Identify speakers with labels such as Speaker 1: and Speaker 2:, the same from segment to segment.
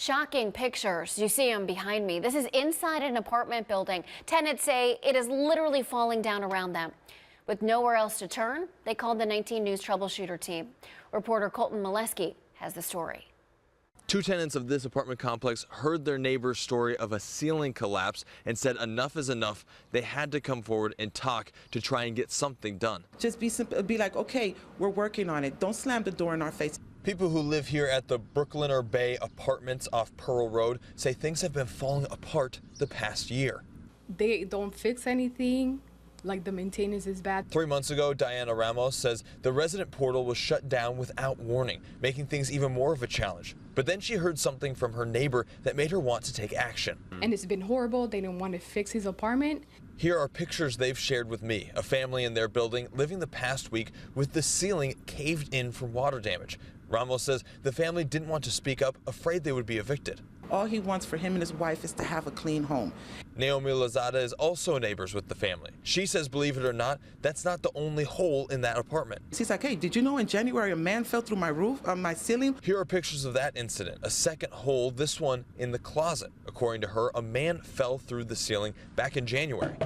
Speaker 1: Shocking pictures. You see them behind me. This is inside an apartment building. Tenants say it is literally falling down around them. With nowhere else to turn, they called the 19 News troubleshooter team. Reporter Colton Molesky has the story.
Speaker 2: Two tenants of this apartment complex heard their neighbor's story of a ceiling collapse and said enough is enough. They had to come forward and talk to try and get something done.
Speaker 3: Just be simple, be like, okay, we're working on it. Don't slam the door in our face.
Speaker 2: People who live here at the Brooklyn Bay apartments off Pearl Road say things have been falling apart the past year.
Speaker 4: They don't fix anything. Like, the maintenance is bad.
Speaker 2: 3 months ago, Diana Ramos says the resident portal was shut down without warning, making things even more of a challenge. But then she heard something from her neighbor that made her want to take action.
Speaker 4: And it's been horrible. They didn't want to fix his apartment.
Speaker 2: Here are pictures they've shared with me, a family in their building living the past week with the ceiling caved in from water damage. Ramos says the family didn't want to speak up, afraid they would be evicted.
Speaker 3: All he wants for him and his wife is to have a clean home.
Speaker 2: Naomi Lazada is also neighbors with the family. She says, believe it or not, that's not the only hole in that apartment.
Speaker 3: He's like, hey, did you know in January a man fell through my roof, my ceiling?
Speaker 2: Here are pictures of that incident. A second hole, this one in the closet. According to her, a man fell through the ceiling back in January.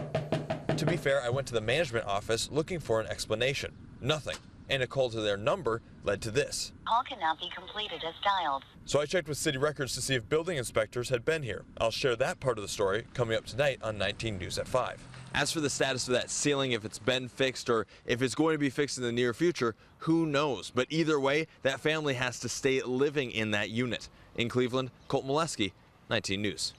Speaker 2: To be fair, I went to the management office looking for an explanation. Nothing. And a call to their number led to this.
Speaker 5: Call cannot be completed as dialed.
Speaker 2: So I checked with city records to see if building inspectors had been here. I'll share that part of the story coming up tonight on 19 News at 5. As for the status of that ceiling, if it's been fixed or if it's going to be fixed in the near future, who knows? But either way, that family has to stay living in that unit. In Cleveland, Colton Molesky, 19 News.